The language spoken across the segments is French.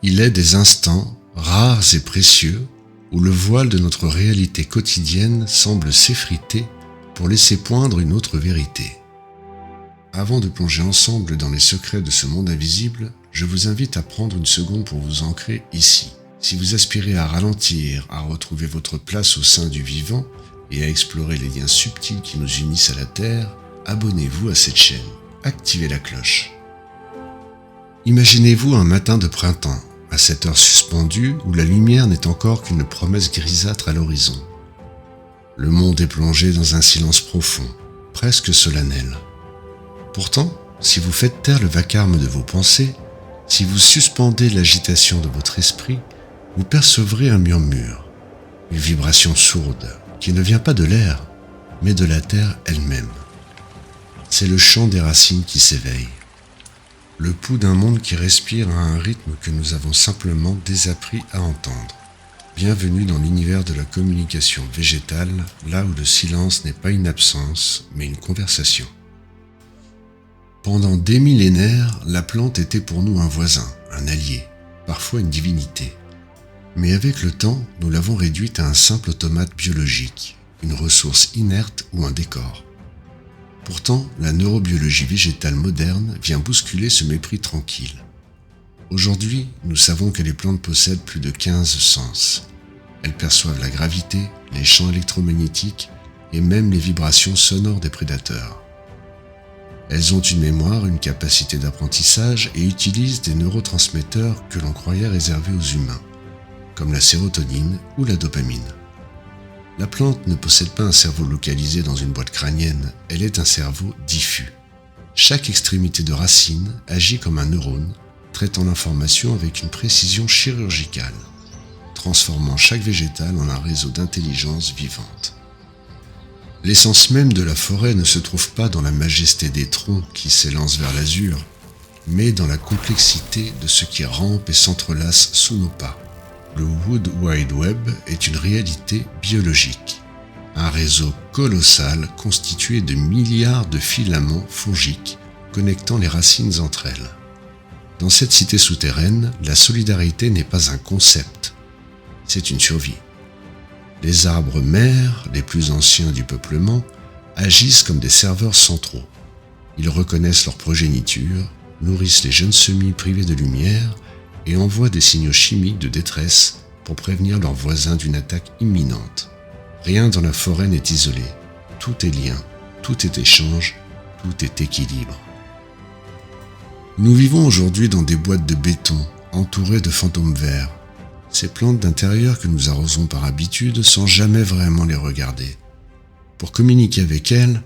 Il est des instants, rares et précieux, où le voile de notre réalité quotidienne semble s'effriter pour laisser poindre une autre vérité. Avant de plonger ensemble dans les secrets de ce monde invisible, je vous invite à prendre une seconde pour vous ancrer ici. Si vous aspirez à ralentir, à retrouver votre place au sein du vivant et à explorer les liens subtils qui nous unissent à la Terre, abonnez-vous à cette chaîne, activez la cloche. Imaginez-vous un matin de printemps, à cette heure suspendue où la lumière n'est encore qu'une promesse grisâtre à l'horizon. Le monde est plongé dans un silence profond, presque solennel. Pourtant, si vous faites taire le vacarme de vos pensées, si vous suspendez l'agitation de votre esprit, vous percevrez un murmure, une vibration sourde qui ne vient pas de l'air, mais de la terre elle-même. C'est le chant des racines qui s'éveille, le pouls d'un monde qui respire à un rythme que nous avons simplement désappris à entendre. Bienvenue dans l'univers de la communication végétale, là où le silence n'est pas une absence, mais une conversation. Pendant des millénaires, la plante était pour nous un voisin, un allié, parfois une divinité. Mais avec le temps, nous l'avons réduite à un simple automate biologique, une ressource inerte ou un décor. Pourtant, la neurobiologie végétale moderne vient bousculer ce mépris tranquille. Aujourd'hui, nous savons que les plantes possèdent plus de 15 sens. Elles perçoivent la gravité, les champs électromagnétiques et même les vibrations sonores des prédateurs. Elles ont une mémoire, une capacité d'apprentissage et utilisent des neurotransmetteurs que l'on croyait réservés aux humains, comme la sérotonine ou la dopamine. La plante ne possède pas un cerveau localisé dans une boîte crânienne, elle est un cerveau diffus. Chaque extrémité de racine agit comme un neurone, traitant l'information avec une précision chirurgicale, transformant chaque végétal en un réseau d'intelligence vivante. L'essence même de la forêt ne se trouve pas dans la majesté des troncs qui s'élancent vers l'azur, mais dans la complexité de ce qui rampe et s'entrelace sous nos pas. Le Wood Wide Web est une réalité biologique, un réseau colossal constitué de milliards de filaments fongiques connectant les racines entre elles. Dans cette cité souterraine, la solidarité n'est pas un concept, c'est une survie. Les arbres mères, les plus anciens du peuplement, agissent comme des serveurs centraux. Ils reconnaissent leur progéniture, nourrissent les jeunes semis privés de lumière et envoient des signaux chimiques de détresse pour prévenir leurs voisins d'une attaque imminente. Rien dans la forêt n'est isolé. Tout est lien, tout est échange, tout est équilibre. Nous vivons aujourd'hui dans des boîtes de béton entourées de fantômes verts. Ces plantes d'intérieur que nous arrosons par habitude sans jamais vraiment les regarder. Pour communiquer avec elles,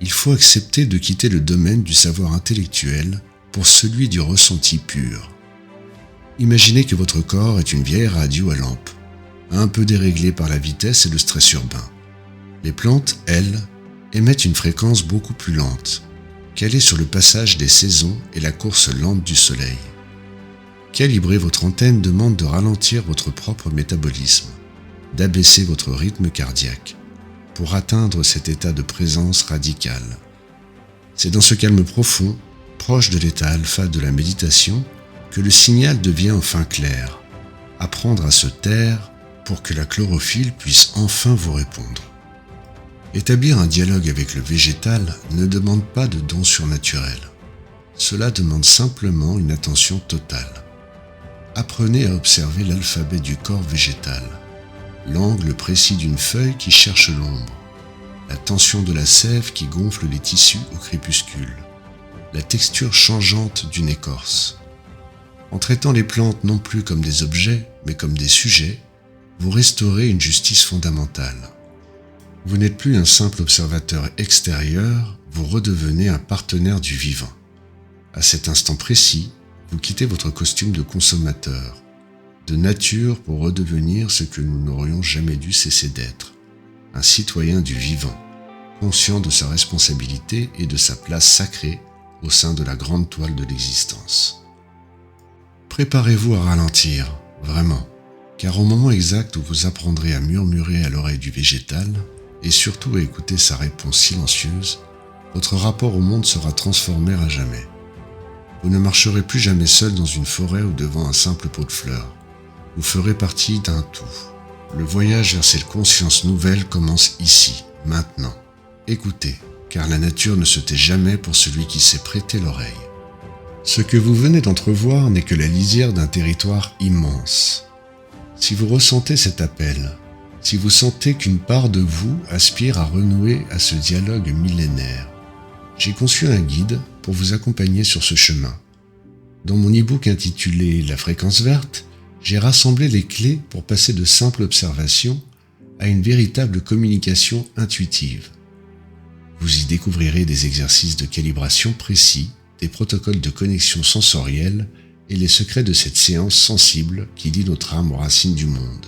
il faut accepter de quitter le domaine du savoir intellectuel pour celui du ressenti pur. Imaginez que votre corps est une vieille radio à lampe, un peu déréglée par la vitesse et le stress urbain. Les plantes, elles, émettent une fréquence beaucoup plus lente, calée sur le passage des saisons et la course lente du soleil. Calibrer votre antenne demande de ralentir votre propre métabolisme, d'abaisser votre rythme cardiaque, pour atteindre cet état de présence radicale. C'est dans ce calme profond, proche de l'état alpha de la méditation, que le signal devient enfin clair. Apprendre à se taire pour que la chlorophylle puisse enfin vous répondre. Établir un dialogue avec le végétal ne demande pas de don surnaturel. Cela demande simplement une attention totale. Apprenez à observer l'alphabet du corps végétal, l'angle précis d'une feuille qui cherche l'ombre, la tension de la sève qui gonfle les tissus au crépuscule, la texture changeante d'une écorce. En traitant les plantes non plus comme des objets, mais comme des sujets, vous restaurez une justice fondamentale. Vous n'êtes plus un simple observateur extérieur, vous redevenez un partenaire du vivant. À cet instant précis, vous quittez votre costume de consommateur, de nature pour redevenir ce que nous n'aurions jamais dû cesser d'être, un citoyen du vivant, conscient de sa responsabilité et de sa place sacrée au sein de la grande toile de l'existence. Préparez-vous à ralentir, vraiment, car au moment exact où vous apprendrez à murmurer à l'oreille du végétal, et surtout à écouter sa réponse silencieuse, votre rapport au monde sera transformé à jamais. Vous ne marcherez plus jamais seul dans une forêt ou devant un simple pot de fleurs. Vous ferez partie d'un tout. Le voyage vers cette conscience nouvelle commence ici, maintenant. Écoutez, car la nature ne se tait jamais pour celui qui sait prêter l'oreille. Ce que vous venez d'entrevoir n'est que la lisière d'un territoire immense. Si vous ressentez cet appel, si vous sentez qu'une part de vous aspire à renouer à ce dialogue millénaire, j'ai conçu un guide pour vous accompagner sur ce chemin. Dans mon e-book intitulé « La fréquence verte », j'ai rassemblé les clés pour passer de simples observations à une véritable communication intuitive. Vous y découvrirez des exercices de calibration précis, des protocoles de connexion sensorielle et les secrets de cette séance sensible qui lie notre âme aux racines du monde.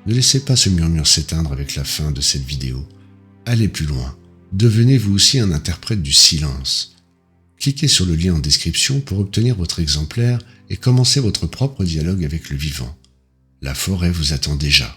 Ne laissez pas ce murmure s'éteindre avec la fin de cette vidéo. Allez plus loin. Devenez vous aussi un interprète du silence. Cliquez sur le lien en description pour obtenir votre exemplaire et commencer votre propre dialogue avec le vivant. La forêt vous attend déjà.